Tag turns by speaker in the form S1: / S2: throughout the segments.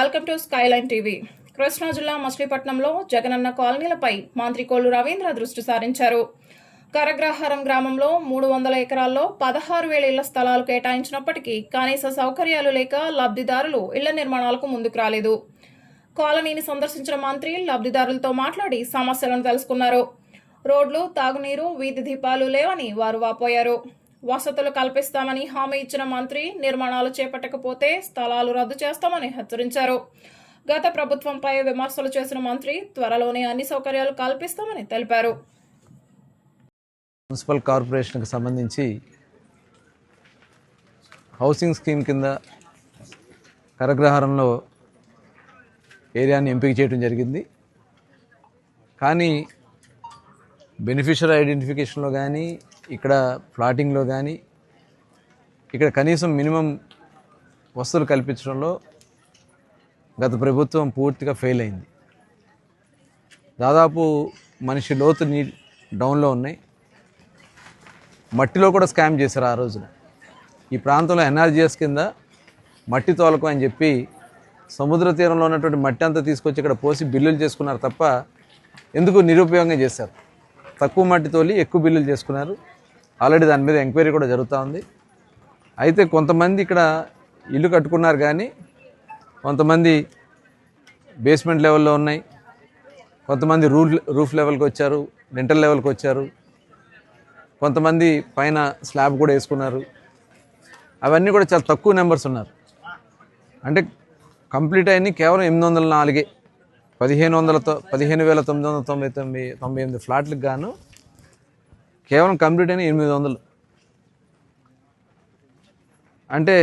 S1: Welcome to Skyline TV. Krishna జిల్లా మచిలీపట్నంలో జగనన్న కాలనీలపై మంత్రి కొల్లు రవీంద్ర దృష్టి సారించారు. కరగ్రహారం గ్రామంలో 300 ఎకరాల్లో 16,000 ఇళ్ల స్థలాలు కేటాయించినప్పటికీ కనీస సౌకర్యాలు లేక లబ్ధిదారులు ఇళ్ల నిర్మాణాలకు ముందుకు రాలేదు. కాలనీని సందర్శించిన మంత్రి లబ్ధిదారులతో మాట్లాడి సమస్యలను తెలుసుకున్నారు. రోడ్లు, తాగునీరు, వీధి దీపాలు లేవని వారు వాపోయారు. వసతులు కల్పిస్తామని హామీ ఇచ్చిన మంత్రి నిర్మాణాలు చేపట్టకపోతే స్థలాలు రద్దు చేస్తామని హెచ్చరించారు. గత ప్రభుత్వంపై విమర్శలు చేసిన మంత్రి త్వరలోనే అన్ని సౌకర్యాలు కల్పిస్తామని తెలిపారు.
S2: మున్సిపల్ కార్పొరేషన్కి సంబంధించి హౌసింగ్ స్కీమ్ కింద కరగ్రహారంలో ఏరియాని ఎంపిక చేయడం జరిగింది. కానీ బెనిఫిషియరీ ఐడెంటిఫికేషన్లో కానీ, ఇక్కడ ప్లాటింగ్లో కానీ, ఇక్కడ కనీసం మినిమం వసతులు కల్పించడంలో గత ప్రభుత్వం పూర్తిగా ఫెయిల్ అయింది. దాదాపు మనిషి లోతు డౌన్లో ఉన్నాయి. మట్టిలో కూడా స్కామ్ చేశారు ఆ రోజున. ఈ ప్రాంతంలో ఎన్ఆర్జీఎస్ కింద మట్టి తోలకు అని చెప్పి సముద్ర తీరంలో ఉన్నటువంటి మట్టి అంతా తీసుకొచ్చి ఇక్కడ పోసి బిల్లులు చేసుకున్నారు తప్ప ఎందుకు నిరుపయోగంగా చేశారు. తక్కువ మట్టి తోలి ఎక్కువ బిల్లులు చేసుకున్నారు. ఆల్రెడీ దాని మీద ఎంక్వైరీ కూడా జరుగుతూ ఉంది. అయితే కొంతమంది ఇక్కడ ఇల్లు కట్టుకున్నారు కానీ కొంతమంది బేస్మెంట్ లెవెల్లో ఉన్నాయి, కొంతమంది రూఫ్ లెవెల్కి వచ్చారు, లింటల్ లెవెల్కి వచ్చారు, కొంతమంది పైన స్లాబ్ కూడా వేసుకున్నారు. అవన్నీ కూడా చాలా తక్కువ నెంబర్స్ ఉన్నారు. అంటే కంప్లీట్ అయినాయి కేవలం 804 15,999 ఫ్లాట్లకు గాను కేవలం కంప్లీట్ అయిన 800. అంటే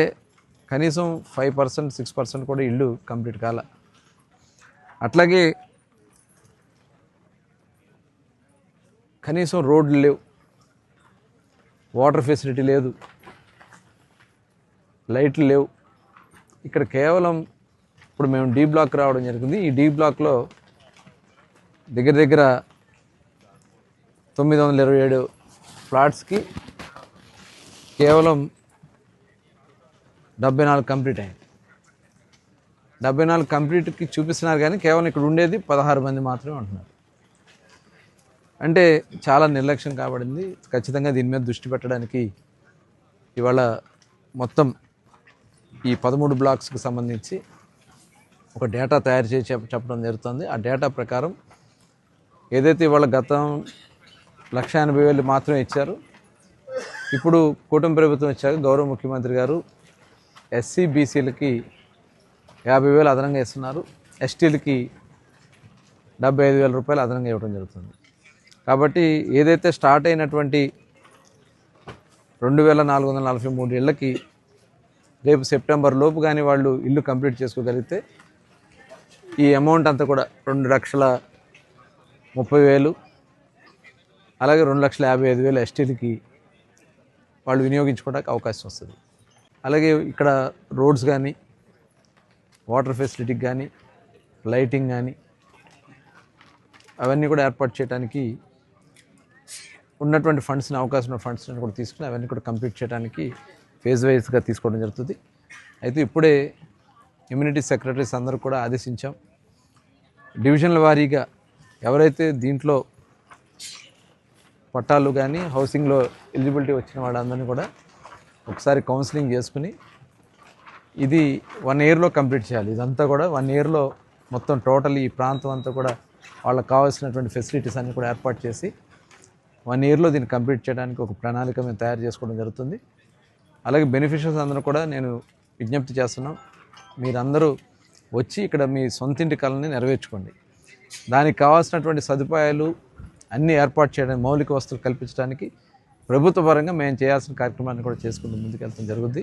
S2: కనీసం 5%, 6% కూడా ఇల్లు కంప్లీట్ కాల. అట్లాగే కనీసం రోడ్లు లేవు, వాటర్ ఫెసిలిటీ లేదు, లైట్లు లేవు. ఇక్కడ కేవలం ఇప్పుడు మేము డి బ్లాక్ రావడం జరిగింది. ఈ డి బ్లాక్లో దగ్గర దగ్గర 927 ఫ్లాట్స్కి కేవలం 74 కంప్లీట్ అయింది. 74 కంప్లీట్కి చూపిస్తున్నారు కానీ కేవలం ఇక్కడ ఉండేది 16 మంది మాత్రమే ఉంటున్నారు. అంటే చాలా నిర్లక్ష్యం కాబడింది. ఖచ్చితంగా దీని మీద దృష్టి పెట్టడానికి ఇవాళ మొత్తం ఈ 13 బ్లాక్స్కి సంబంధించి ఒక డేటా తయారు చేసి చెప్పడం జరుగుతుంది. ఆ డేటా ప్రకారం ఏదైతే ఇవాళ గతం 1,80,000 మాత్రమే ఇచ్చారు, ఇప్పుడు కూటమి ప్రభుత్వం ఇచ్చాక గౌరవ ముఖ్యమంత్రి గారు ఎస్సీ బీసీలకి 50,000 అదనంగా ఇస్తున్నారు, ఎస్టీలకి 75,000 రూపాయలు అదనంగా ఇవ్వడం జరుగుతుంది. కాబట్టి ఏదైతే స్టార్ట్ అయినటువంటి 2,443 ఇళ్ళకి రేపు సెప్టెంబర్ లోపు కానీ వాళ్ళు ఇల్లు కంప్లీట్ చేసుకోగలిగితే ఈ అమౌంట్ అంతా కూడా 2,30,000, అలాగే 2,55,000 ఎస్టీలకి వాళ్ళు వినియోగించుకోవడానికి అవకాశం వస్తుంది. అలాగే ఇక్కడ రోడ్స్ కానీ, వాటర్ ఫెసిలిటీకి కానీ, లైటింగ్ కానీ అవన్నీ కూడా ఏర్పాటు చేయడానికి ఉన్నటువంటి ఫండ్స్ని, అవకాశం ఉన్న ఫండ్స్ని కూడా తీసుకుని అవన్నీ కూడా కంప్లీట్ చేయడానికి ఫేజ్ వైజ్గా తీసుకోవడం జరుగుతుంది. అయితే ఇప్పుడే ఇమ్యూనిటీ సెక్రటరీస్ అందరూ కూడా ఆదేశించాం. డివిజన్ల వారీగా ఎవరైతే దీంట్లో పట్టాలు కానీ హౌసింగ్లో ఎలిజిబిలిటీ వచ్చిన వాళ్ళందరినీ కూడా ఒకసారి కౌన్సిలింగ్ చేసుకుని ఇది 1 ఇయర్లో కంప్లీట్ చేయాలి. ఇదంతా కూడా 1 ఇయర్లో మొత్తం టోటల్ ఈ ప్రాంతం అంతా కూడా వాళ్ళకి కావాల్సినటువంటి ఫెసిలిటీస్ అన్నీ కూడా ఏర్పాటు చేసి 1 ఇయర్లో దీన్ని కంప్లీట్ చేయడానికి ఒక ప్రణాళిక మేము తయారు చేసుకోవడం జరుగుతుంది. అలాగే బెనిఫిషరీస్ అందరూ కూడా నేను విజ్ఞప్తి చేస్తున్నాం, మీరందరూ వచ్చి ఇక్కడ మీ సొంతింటి కళని నెరవేర్చుకోండి. దానికి కావాల్సినటువంటి సదుపాయాలు అన్నీ ఏర్పాటు చేయడానికి, మౌలిక వసతులు కల్పించడానికి ప్రభుత్వ పరంగా మేము చేయాల్సిన కార్యక్రమాన్ని కూడా చేసుకుంటూ ముందుకెళ్తాం జరుగుద్ది.